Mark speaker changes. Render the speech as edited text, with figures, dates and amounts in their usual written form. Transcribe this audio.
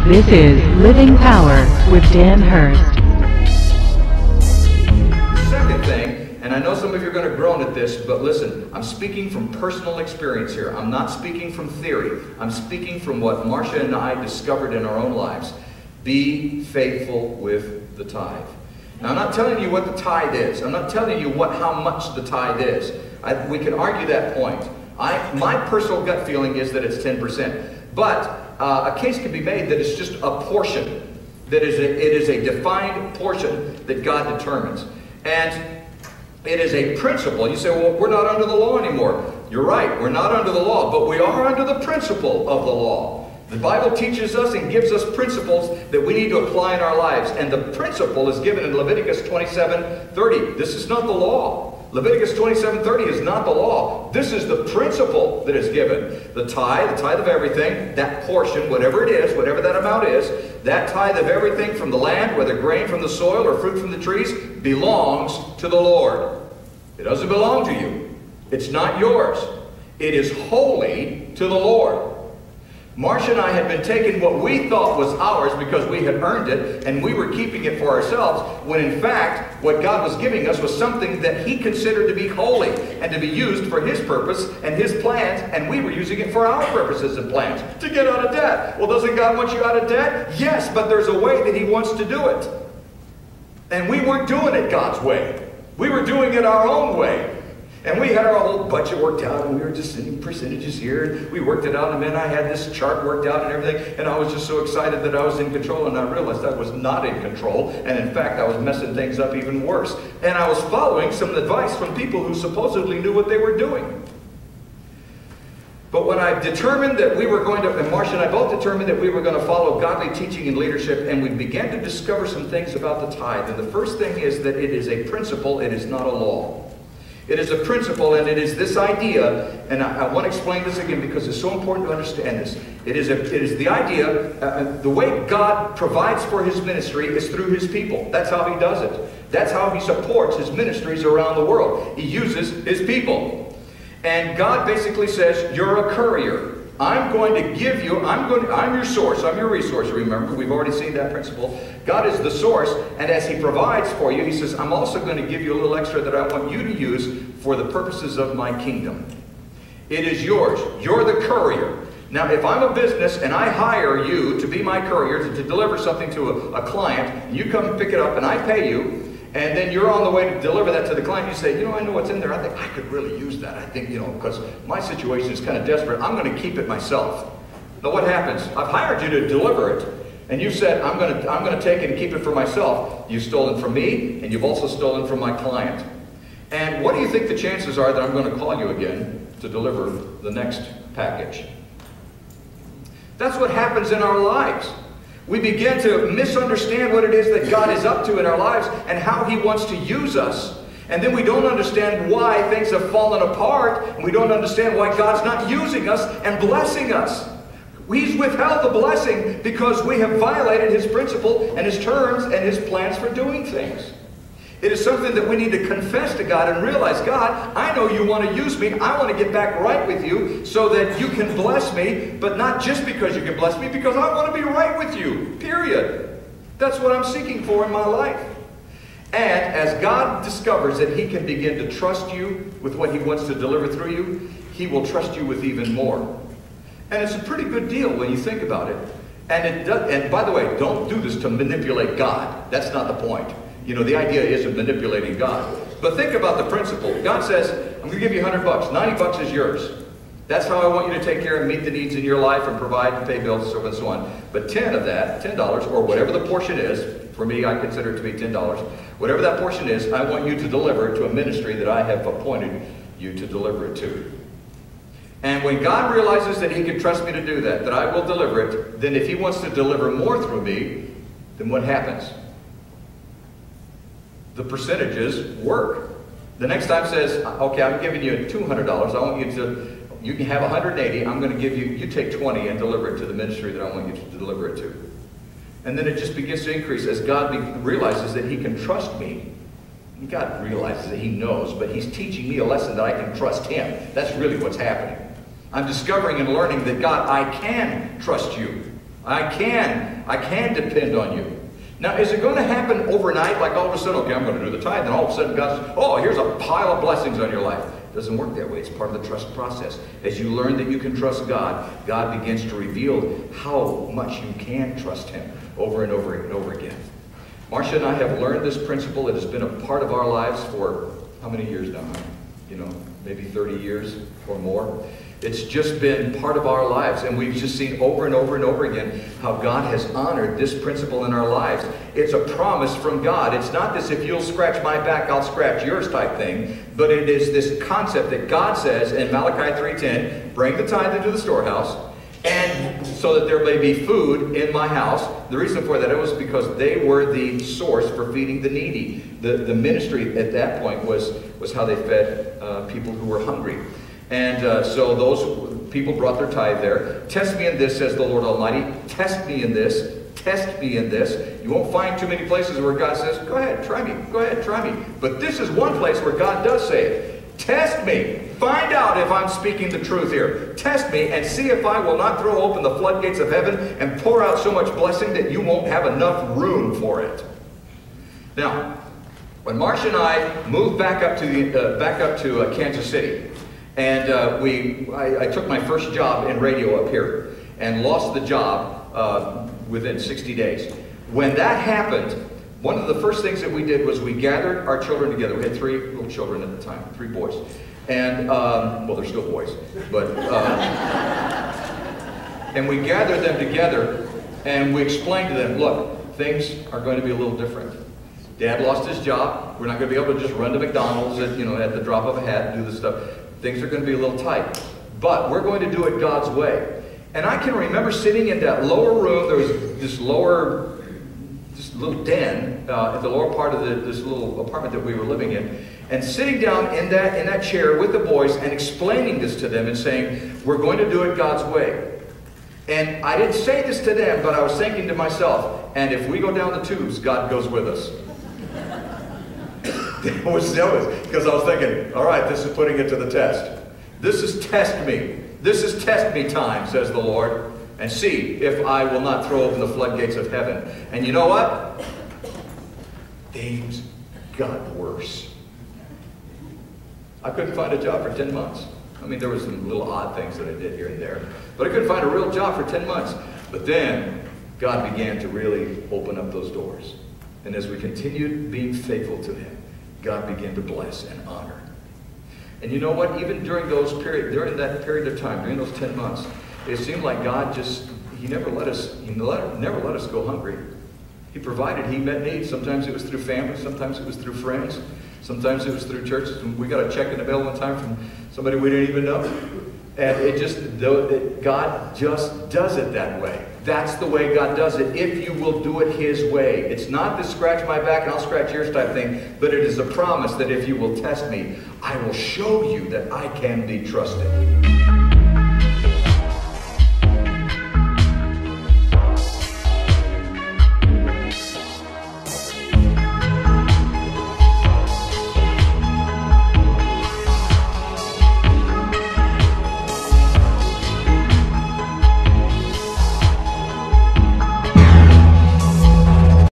Speaker 1: This is Living Power with Dan Hurst.
Speaker 2: Second thing, and I know some of you are going to groan at this, but listen, I'm speaking from personal experience here. I'm not speaking from theory. I'm speaking from what Marcia and I discovered in our own lives. Be faithful with the tithe. Now, I'm not telling you what the tithe is. I'm not telling you how much the tithe is. We can argue that point. My personal gut feeling is that it's 10%. But a case can be made that it's just a portion. That it is a defined portion that God determines. And it is a principle. You say, well, we're not under the law anymore. You're right, we're not under the law, but we are under the principle of the law. The Bible teaches us and gives us principles that we need to apply in our lives. And the principle is given in Leviticus 27:30. This is not the law. Leviticus 27:30 is not the law. This is the principle that is given. The tithe of everything, that portion, whatever it is, whatever that amount is, that tithe of everything from the land, whether grain from the soil or fruit from the trees, belongs to the Lord. It doesn't belong to you. It's not yours. It is holy to the Lord. Marcia and I had been taking what we thought was ours because we had earned it, and we were keeping it for ourselves, when in fact, what God was giving us was something that He considered to be holy and to be used for His purpose and His plans, and we were using it for our purposes and plans, to get out of debt. Well, doesn't God want you out of debt? Yes, but there's a way that He wants to do it. And we weren't doing it God's way. We were doing it our own way. And we had our whole budget worked out, and we were just sending percentages here, and we worked it out, and then I had this chart worked out and everything, and I was just so excited that I was in control, and I realized I was not in control, and in fact I was messing things up even worse. And I was following some advice from people who supposedly knew what they were doing. But when I determined that we were going to, and Marcia and I both determined that we were going to follow godly teaching and leadership, and we began to discover some things about the tithe. And the first thing is that it is a principle, it is not a law. It is a principle, and it is this idea, and I want to explain this again because it's so important to understand this. It is the idea, the way God provides for His ministry is through His people. That's how He does it. That's how He supports His ministries around the world. He uses His people. And God basically says, you're a courier. I'm going to give you, I'm your source, I'm your resource. Remember, we've already seen that principle. God is the source, and as He provides for you, He says, I'm also going to give you a little extra that I want you to use for the purposes of my kingdom. It is yours. You're the courier. Now, if I'm a business and I hire you to be my courier to deliver something to a client, and you come and pick it up and I pay you, and then you're on the way to deliver that to the client, you say, I know what's in there. I think I could really use that. I think, because my situation is kind of desperate. I'm going to keep it myself. Now what happens? I've hired you to deliver it, and you said, I'm going to take it and keep it for myself. You've stolen from me, and you've also stolen from my client. And what do you think the chances are that I'm going to call you again to deliver the next package? That's what happens in our lives. We begin to misunderstand what it is that God is up to in our lives and how He wants to use us. And then we don't understand why things have fallen apart, and we don't understand why God's not using us and blessing us. He's withheld the blessing because we have violated His principle and His terms and His plans for doing things. It is something that we need to confess to God and realize, God, I know you want to use me. I want to get back right with you so that you can bless me, but not just because you can bless me, because I want to be right with you, period. That's what I'm seeking for in my life. And as God discovers that He can begin to trust you with what He wants to deliver through you, He will trust you with even more. And it's a pretty good deal when you think about it. And by the way, don't do this to manipulate God. That's not the point. The idea isn't manipulating God. But think about the principle. God says, I'm going to give you $100. $90 is yours. That's how I want you to take care and meet the needs in your life and provide and pay bills and so on and so on. But 10 of that, $10, or whatever the portion is, for me, I consider it to be $10. Whatever that portion is, I want you to deliver it to a ministry that I have appointed you to deliver it to. And when God realizes that He can trust me to do that I will deliver it, then if He wants to deliver more through me, then what happens? The percentages work. The next time says, okay, I'm giving you $200. I want you can have 180. I'm going to give you take 20 and deliver it to the ministry that I want you to deliver it to. And then it just begins to increase as God realizes that He can trust me. God realizes that He knows, but He's teaching me a lesson that I can trust Him. That's really what's happening. I'm discovering and learning that, God, I can trust you. I can depend on you. Now, is it going to happen overnight, like all of a sudden, okay, I'm going to do the tithe, and all of a sudden God says, oh, here's a pile of blessings on your life? It doesn't work that way. It's part of the trust process. As you learn that you can trust God, God begins to reveal how much you can trust Him over and over and over again. Marcia and I have learned this principle. It has been a part of our lives for how many years now? You know, maybe 30 years or more. It's just been part of our lives, and we've just seen over and over and over again how God has honored this principle in our lives. It's a promise from God. It's not this, if you'll scratch my back, I'll scratch yours type thing, but it is this concept that God says in Malachi 3:10, bring the tithe into the storehouse, and so that there may be food in my house. The reason for that was because they were the source for feeding the needy. The ministry at that point was how they fed people who were hungry. And so those people brought their tithe there. Test me in this, says the Lord Almighty. Test me in this. Test me in this. You won't find too many places where God says, go ahead, try me. Go ahead, try me. But this is one place where God does say it. Test me. Find out if I'm speaking the truth here. Test me and see if I will not throw open the floodgates of heaven and pour out so much blessing that you won't have enough room for it. Now, when Marcia and I moved back up to Kansas City, and I took my first job in radio up here and lost the job within 60 days. When that happened, one of the first things that we did was we gathered our children together. We had 3 little children at the time, 3 boys. And, well, they're still boys. But, and we gathered them together and we explained to them, look, things are going to be a little different. Dad lost his job. We're not going to be able to just run to McDonald's at, at the drop of a hat and do this stuff. Things are going to be a little tight. But we're going to do it God's way. And I can remember sitting in that lower room. There was this little den at the lower part of this little apartment that we were living in. And sitting down in that chair with the boys and explaining this to them and saying, we're going to do it God's way. And I didn't say this to them, but I was thinking to myself, and if we go down the tubes, God goes with us. That was because I was thinking, all right, this is putting it to the test. This is test me. This is test me time, says the Lord, and see if I will not throw open the floodgates of heaven. And you know what? Things got worse. I couldn't find a job for 10 months. I mean, there was some little odd things that I did here and there, but I couldn't find a real job for 10 months. But then God began to really open up those doors. And as we continued being faithful to Him, God began to bless and honor. And you know what? Even during that period of time, during those 10 months, it seemed like God He never let us go hungry. He provided, He met needs. Sometimes it was through family, sometimes it was through friends, sometimes it was through churches. And we got a check in the mail one time from somebody we didn't even know. And God just does it that way. That's the way God does it, if you will do it His way. It's not the scratch my back and I'll scratch yours type thing, but it is a promise that if you will test me, I will show you that I can be trusted.